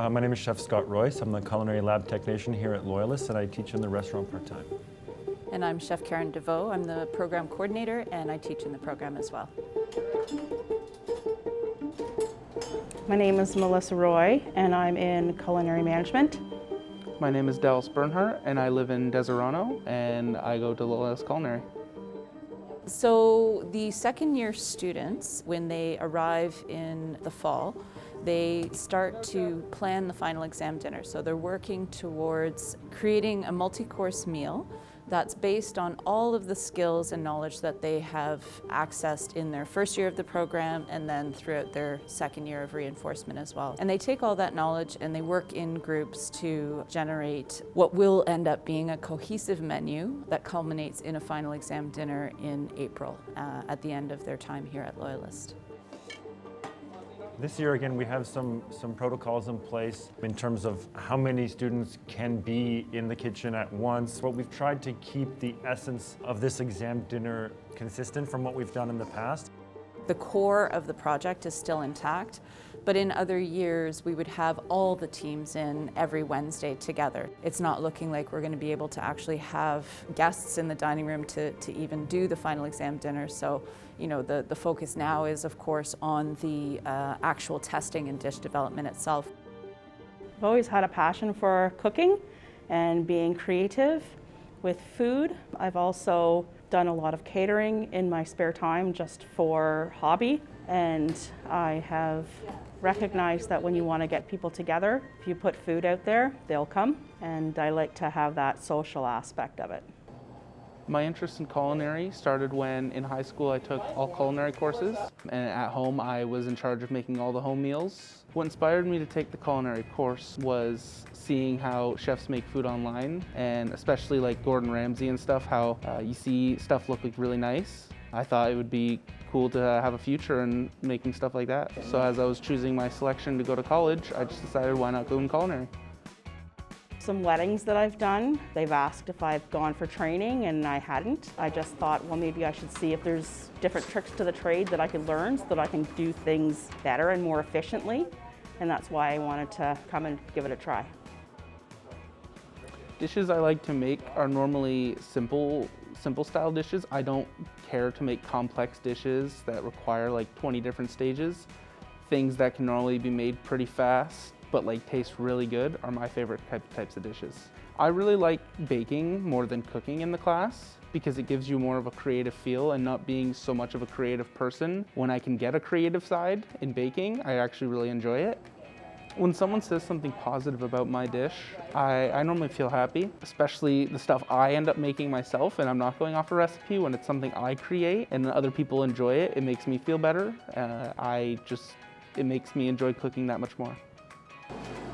My name is Chef Scott Royce. I'm the culinary lab technician here at Loyalist, and I teach in the restaurant part-time. And I'm Chef Karen DeVoe. I'm the program coordinator, and I teach in the program as well. My name is Melissa Roy, and I'm in culinary management. My name is Dallas Bernhardt, and I live in Deserano, and I go to Loyalist Culinary. So the second year students, when they arrive in the fall, they start to plan the final exam dinner. So they're working towards creating a multi-course meal that's based on all of the skills and knowledge that they have accessed in their first year of the program and then throughout their second year of reinforcement as well. And they take all that knowledge and they work in groups to generate what will end up being a cohesive menu that culminates in a final exam dinner in April at the end of their time here at Loyalist. This year, again, we have some protocols in place in terms of how many students can be in the kitchen at once. But we've tried to keep the essence of this exam dinner consistent from what we've done in the past. The core of the project is still intact, but in other years we would have all the teams in every Wednesday together. It's not looking like we're going to be able to actually have guests in the dining room to even do the final exam dinner. So, you know, the focus now is, of course, on the actual testing and dish development itself. I've always had a passion for cooking and being creative with food. I've also done a lot of catering in my spare time just for hobby, and I have recognized that when you want to get people together, if you put food out there, they'll come, and I like to have that social aspect of it. My interest in culinary started when in high school I took all culinary courses, and at home I was in charge of making all the home meals. What inspired me to take the culinary course was seeing how chefs make food online, and especially like Gordon Ramsay and stuff, how you see stuff look like really nice. I thought it would be cool to have a future in making stuff like that. So as I was choosing my selection to go to college, I just decided why not go in culinary. Some weddings that I've done, they've asked if I've gone for training and I hadn't. I just thought, well, maybe I should see if there's different tricks to the trade that I could learn so that I can do things better and more efficiently. And that's why I wanted to come and give it a try. Dishes I like to make are normally simple style dishes. I don't care to make complex dishes that require like 20 different stages. Things that can normally be made pretty fast but like taste really good are my favorite types of dishes. I really like baking more than cooking in the class because it gives you more of a creative feel, and not being so much of a creative person, when I can get a creative side in baking, I actually really enjoy it. When someone says something positive about my dish, I normally feel happy, especially the stuff I end up making myself and I'm not going off a recipe. When it's something I create and other people enjoy it, it makes me feel better. It makes me enjoy cooking that much more.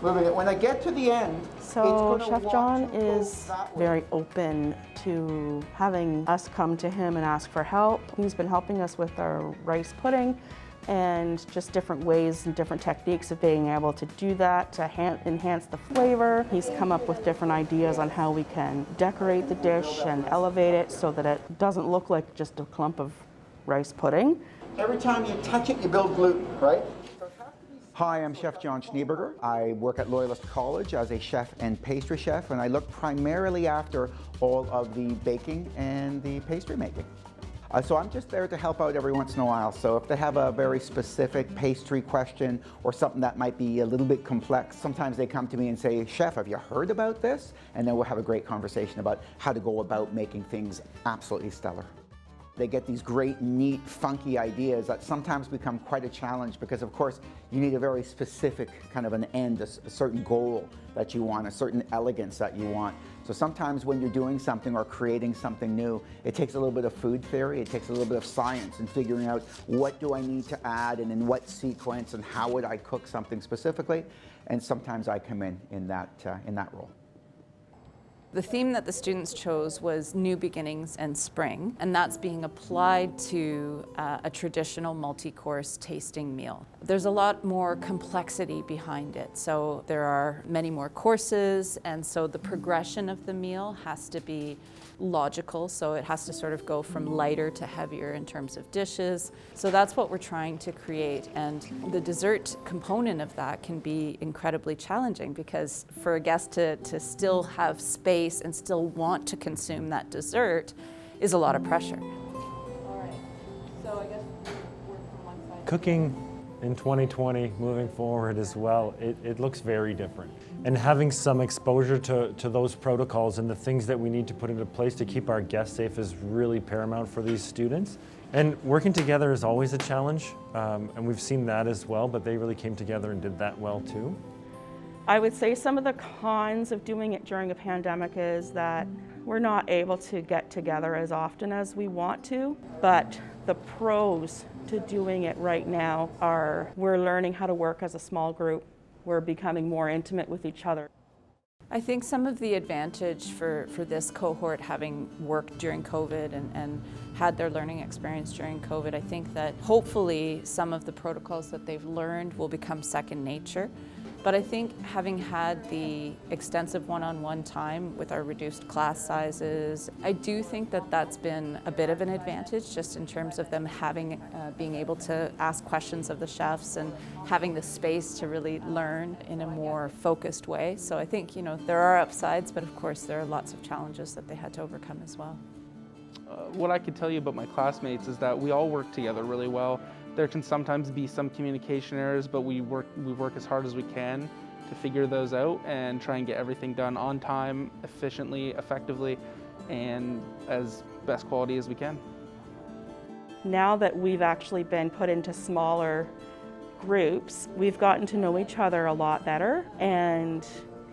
When I get to the end, so Chef John is very open to having us come to him and ask for help. He's been helping us with our rice pudding and just different ways and different techniques of being able to do that to enhance the flavor. He's come up with different ideas on how we can decorate the dish and elevate it so that it doesn't look like just a clump of rice pudding. Every time you touch it, you build gluten, right? Hi, I'm Chef John Schneeberger. I work at Loyalist College as a chef and pastry chef, and I look primarily after all of the baking and the pastry making. So I'm just there to help out every once in a while. So if they have a very specific pastry question or something that might be a little bit complex, sometimes they come to me and say, Chef, have you heard about this? And then we'll have a great conversation about how to go about making things absolutely stellar. They get these great, neat, funky ideas that sometimes become quite a challenge because, of course, you need a very specific kind of an end, a certain goal that you want, a certain elegance that you want. So sometimes when you're doing something or creating something new, it takes a little bit of food theory, it takes a little bit of science and figuring out what do I need to add and in what sequence and how would I cook something specifically. And sometimes I come in that role. The theme that the students chose was New Beginnings and Spring, and that's being applied to a traditional multi-course tasting meal. There's a lot more complexity behind it, so there are many more courses, and so the progression of the meal has to be logical, so it has to sort of go from lighter to heavier in terms of dishes. So that's what we're trying to create, and the dessert component of that can be incredibly challenging because for a guest to still have space and still want to consume that dessert is a lot of pressure. All right, so I guess work from one side. Cooking in 2020, moving forward as well, it looks very different. And having some exposure to those protocols and the things that we need to put into place to keep our guests safe is really paramount for these students. And working together is always a challenge, and we've seen that as well, but they really came together and did that well too. I would say some of the cons of doing it during a pandemic is that we're not able to get together as often as we want to, but the pros to doing it right now are we're learning how to work as a small group. We're becoming more intimate with each other. I think some of the advantage for this cohort having worked during COVID and had their learning experience during COVID, I think that hopefully some of the protocols that they've learned will become second nature. But I think having had the extensive one-on-one time with our reduced class sizes, I do think that that's been a bit of an advantage just in terms of them having, being able to ask questions of the chefs and having the space to really learn in a more focused way. So I think, there are upsides, but of course there are lots of challenges that they had to overcome as well. What I could tell you about my classmates is that we all work together really well. There can sometimes be some communication errors, but we work as hard as we can to figure those out and try and get everything done on time, efficiently, effectively, and as best quality as we can. Now that we've actually been put into smaller groups, we've gotten to know each other a lot better, and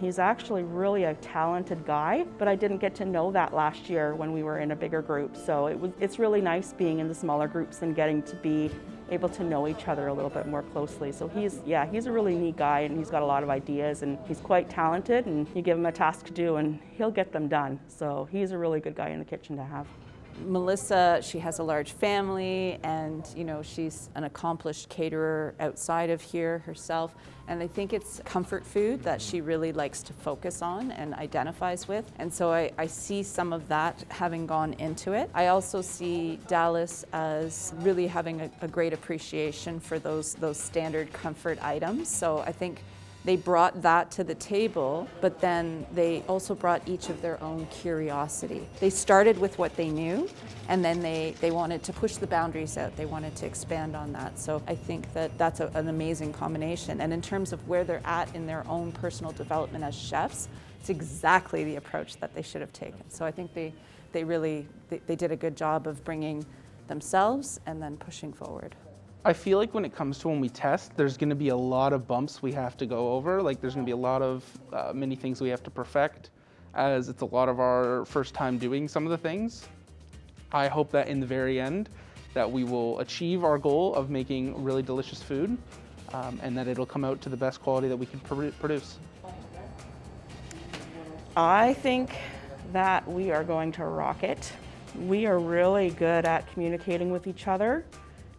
he's actually really a talented guy, but I didn't get to know that last year when we were in a bigger group. So it's really nice being in the smaller groups and getting to be able to know each other a little bit more closely. So he's a really neat guy, and he's got a lot of ideas, and he's quite talented, and you give him a task to do and he'll get them done. So he's a really good guy in the kitchen to have. Melissa, she has a large family, and she's an accomplished caterer outside of here herself, and I think it's comfort food that she really likes to focus on and identifies with, and so I see some of that having gone into it. I also see Dallas as really having a great appreciation for those standard comfort items, so I think they brought that to the table, but then they also brought each of their own curiosity. They started with what they knew, and then they wanted to push the boundaries out. They wanted to expand on that. So I think that that's an amazing combination. And in terms of where they're at in their own personal development as chefs, it's exactly the approach that they should have taken. So I think they did a good job of bringing themselves and then pushing forward. I feel like when it comes to when we test, there's going to be a lot of bumps we have to go over. Like there's going to be a lot of many things we have to perfect, as it's a lot of our first time doing some of the things. I hope that in the very end that we will achieve our goal of making really delicious food, and that it'll come out to the best quality that we can produce. I think that we are going to rock it. We are really good at communicating with each other.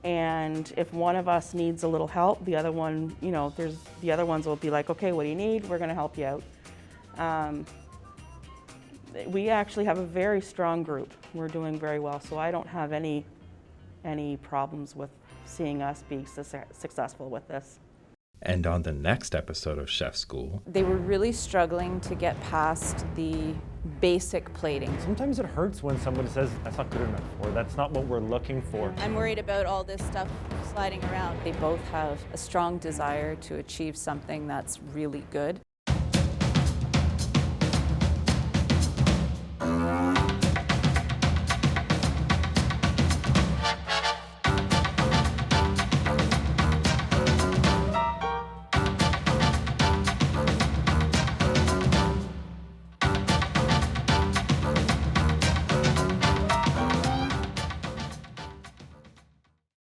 And if one of us needs a little help, the other one, the other ones will be like, okay, what do you need? We're gonna help you out. We actually have a very strong group. We're doing very well, so I don't have any problems with seeing us be successful with this. And on the next episode of Chef School, they were really struggling to get past the basic plating. Sometimes it hurts when somebody says, that's not good enough, or that's not what we're looking for. I'm worried about all this stuff sliding around. They both have a strong desire to achieve something that's really good.